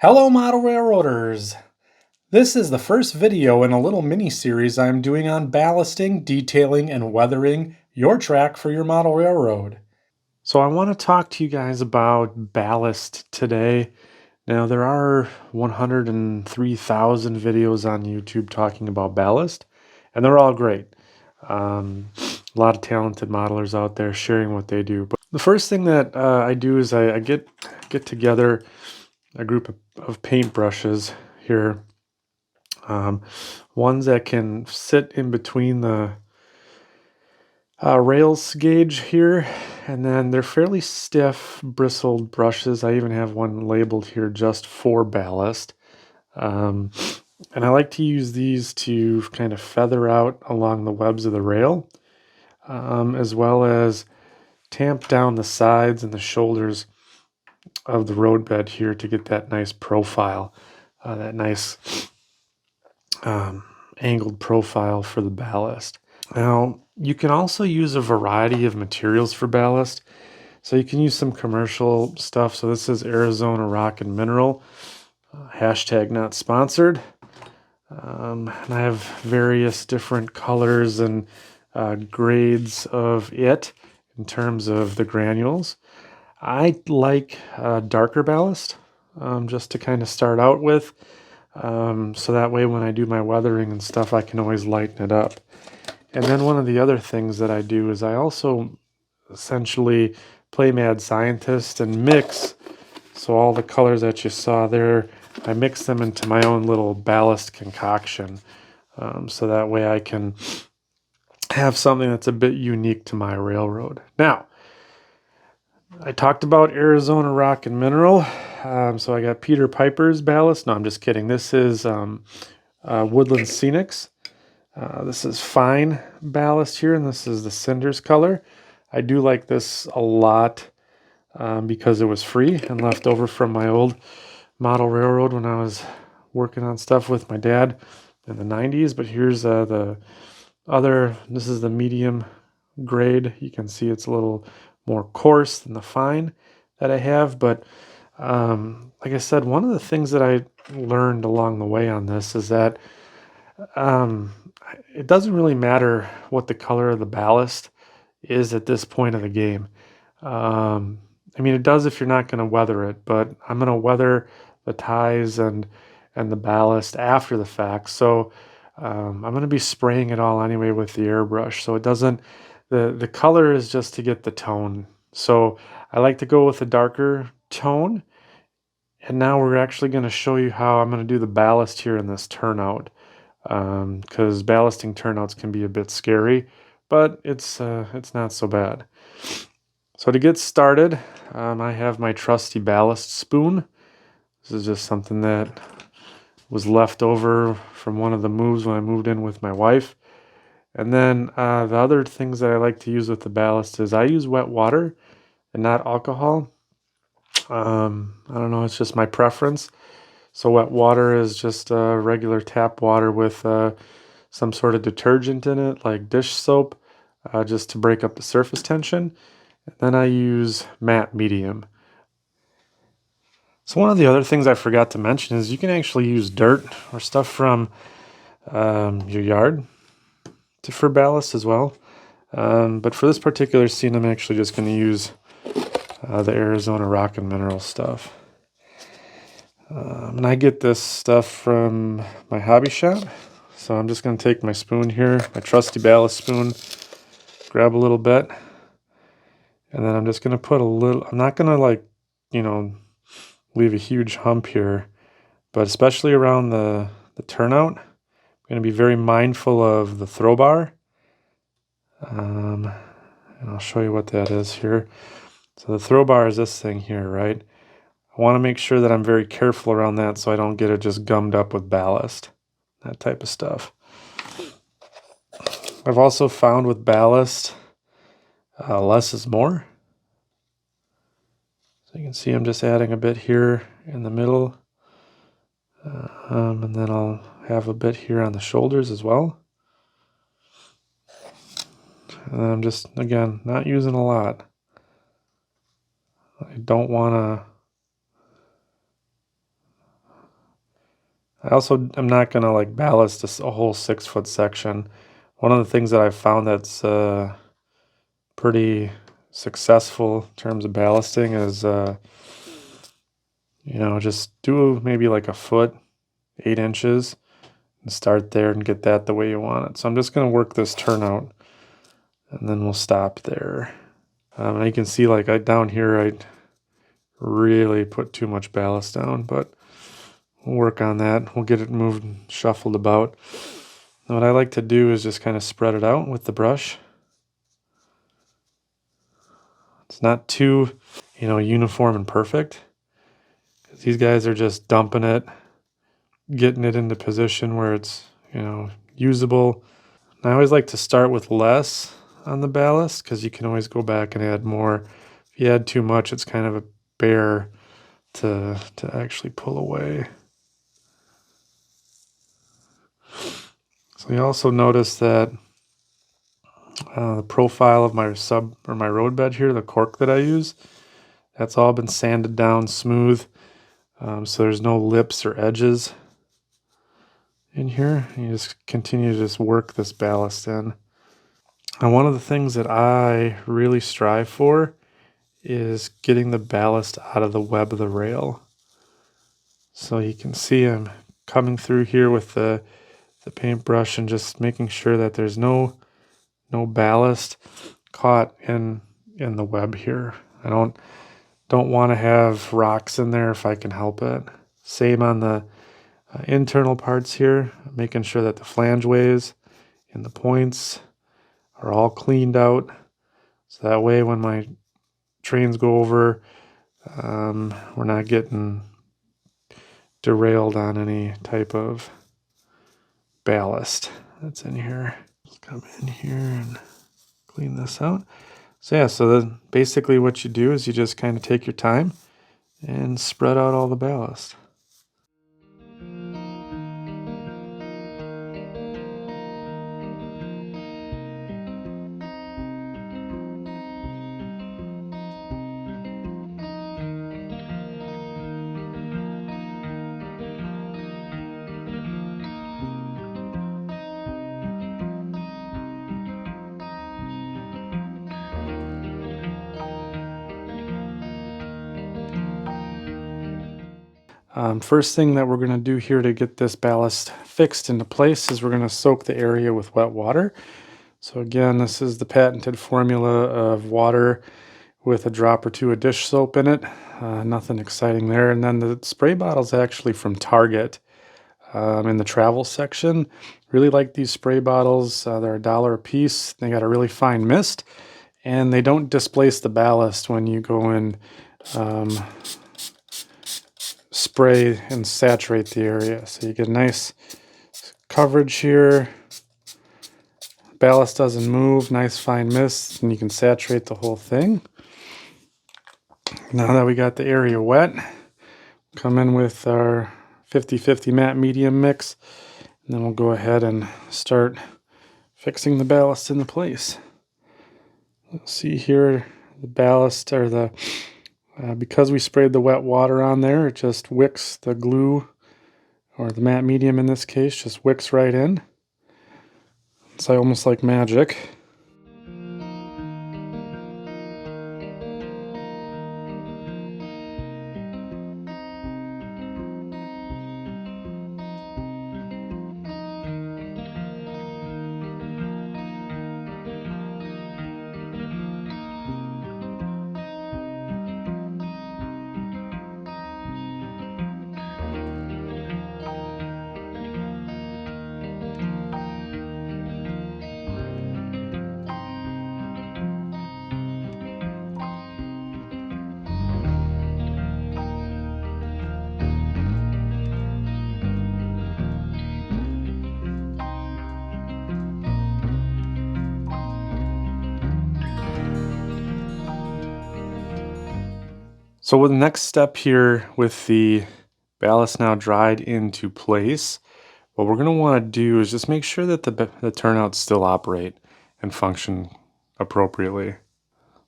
Hello model railroaders! This is the first video in a little mini-series I'm doing on ballasting, detailing, and weathering your track for your model railroad. So I want to talk to you guys about ballast today. Now there are 103,000 videos on YouTube talking about ballast, and they're all great. A lot of talented modelers out there sharing what they do. But the first thing that I do is I get together a group of paintbrushes here. Ones that can sit in between the rails gauge here, and then they're fairly stiff bristled brushes. I even have one labeled here just for ballast. And I like to use these to kind of feather out along the webs of the rail, as well as tamp down the sides and the shoulders of the roadbed here to get that nice profile, that nice angled profile for the ballast. Now, you can also use a variety of materials for ballast. So you can use some commercial stuff. So this is Arizona Rock and Mineral, hashtag not sponsored. And I have various different colors and grades of it in terms of the granules. I like darker ballast just to kind of start out with. So that way when I do my weathering and stuff, I can always lighten it up. And then one of the other things that I do is I also essentially play mad scientist and mix. So all the colors that you saw there, I mix them into my own little ballast concoction. So that way I can have something that's a bit unique to my railroad. Now, I talked about Arizona Rock and Mineral. So I got Peter Piper's ballast. No, I'm just kidding. This is Woodland Scenics. This is fine ballast here, and this is the Cinders color. I do like this a lot because it was free and left over from my old model railroad when I was working on stuff with my dad in the 90s. But here's the other, this is the medium grade. You can see it's a little more coarse than the fine that I have. But like I said, one of the things that I learned along the way on this is that it doesn't really matter what the color of the ballast is at this point of the game. I mean, it does if you're not going to weather it, but I'm going to weather the ties and the ballast after the fact. So I'm going to be spraying it all anyway with the airbrush. So it doesn't, the color is just to get the tone. So I like to go with a darker tone. And now we're actually going to show you how I'm going to do the ballast here in this turnout. Because ballasting turnouts can be a bit scary, but it's not so bad. So to get started, I have my trusty ballast spoon. This is just something that was left over from one of the moves when I moved in with my wife. And then the other things that I like to use with the ballast is I use wet water and not alcohol. I don't know, it's just my preference. So wet water is just regular tap water with some sort of detergent in it, like dish soap, just to break up the surface tension. And then I use matte medium. So one of the other things I forgot to mention is you can actually use dirt or stuff from your yard for ballast as well. But for this particular scene, I'm actually just going to use the Arizona Rock and Mineral stuff. And I get this stuff from my hobby shop. So I'm just going to take my spoon here, my trusty ballast spoon, grab a little bit, and then I'm just going to put a little, I'm not going to like, leave a huge hump here, but especially around the turnout, I'm going to be very mindful of the throw bar. And I'll show you what that is here. So the throw bar is this thing here, right? I want to make sure that I'm very careful around that so I don't get it just gummed up with ballast, that type of stuff. I've also found with ballast, less is more. So you can see I'm just adding a bit here in the middle. And then I'll have a bit here on the shoulders as well. And then I'm just, again, not using a lot. I don't want to I also am not gonna like ballast a whole 6-foot section. One of the things that I've found that's pretty successful in terms of ballasting is you know, just do maybe like a foot, 8 inches, and start there and get that the way you want it. So I'm just gonna work this turnout, and then we'll stop there. And you can see like down here I really put too much ballast down, but we'll work on that. We'll get it moved and shuffled about. And what I like to do is just kind of spread it out with the brush. It's not too, you know, uniform and perfect. These guys are just dumping it, getting it into position where it's, you know, usable. And I always like to start with less on the ballast because you can always go back and add more. If you add too much, it's kind of a bear to actually pull away. So you also notice that the profile of my my road bed here, the cork that I use, that's all been sanded down smooth. So there's no lips or edges in here. You just continue to just work this ballast in. And one of the things that I really strive for is getting the ballast out of the web of the rail. So you can see I'm coming through here with the paintbrush and just making sure that there's no ballast caught in the web here. I don't want to have rocks in there if I can help it. Same on the internal parts here, making sure that the flangeways and the points are all cleaned out. So that way when my trains go over, we're not getting derailed on any type of ballast that's in here. Just come in here and clean this out. So yeah, so then basically what you do is you just kind of take your time and spread out all the ballast. First thing that we're going to do here to get this ballast fixed into place is we're going to soak the area with wet water. So again, this is the patented formula of water with a drop or two of dish soap in it. Nothing exciting there. And then the spray bottle is actually from Target in the travel section. Really like these spray bottles. They're $1 a piece. They got a really fine mist, and they don't displace the ballast when you go and spray and saturate the area. So you get nice coverage here. Ballast doesn't move, nice fine mist, and you can saturate the whole thing. Now that we got the area wet, come in with our 50-50 matte medium mix, and then we'll go ahead and start fixing the ballast into place. Let's see here, the ballast, or the because we sprayed the wet water on there, it just wicks the glue, or the matte medium in this case, just wicks right in. It's almost like magic. So with the next step here, with the ballast now dried into place, what we're going to want to do is just make sure that the turnouts still operate and function appropriately.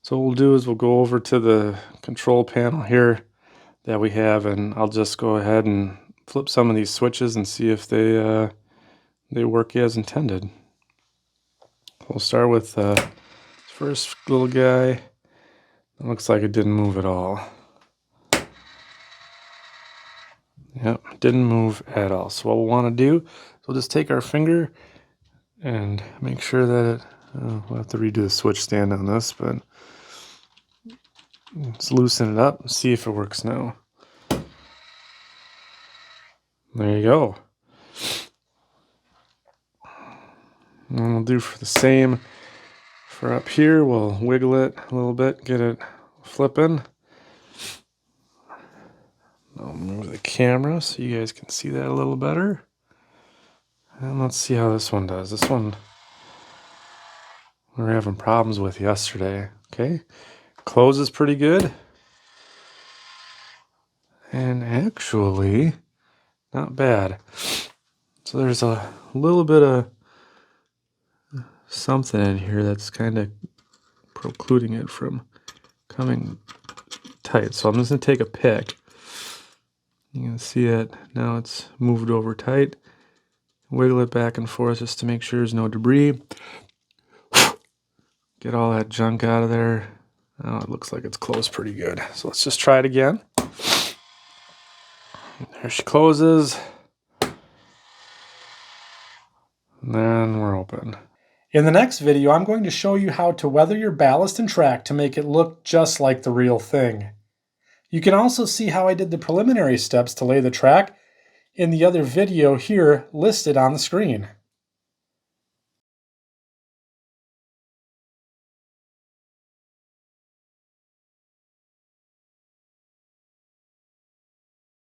So what we'll do is we'll go over to the control panel here that we have, and I'll just go ahead and flip some of these switches and see if they work as intended. We'll start with the first little guy. It looks like it didn't move at all. Yep, didn't move at all. So what we'll want to do is we'll just take our finger and make sure that it, we'll have to redo the switch stand on this, but let's loosen it up and see if it works now. There you go. And we'll do for the same for up here. We'll wiggle it a little bit, get it flipping. I'll move the camera so you guys can see that a little better. And let's see how this one does. This one we were having problems with yesterday. Okay, closes pretty good. And actually, not bad. So there's a little bit of something in here that's kind of precluding it from coming tight. So I'm just going to take a pick. You can see it now, it's moved over tight. Wiggle it back and forth just to make sure there's no debris. Get all that junk out of there. Oh, it looks like it's closed pretty good. So let's just try it again. There she closes. And then we're open. In the next video, I'm going to show you how to weather your ballast and track to make it look just like the real thing. You can also see how I did the preliminary steps to lay the track in the other video here listed on the screen.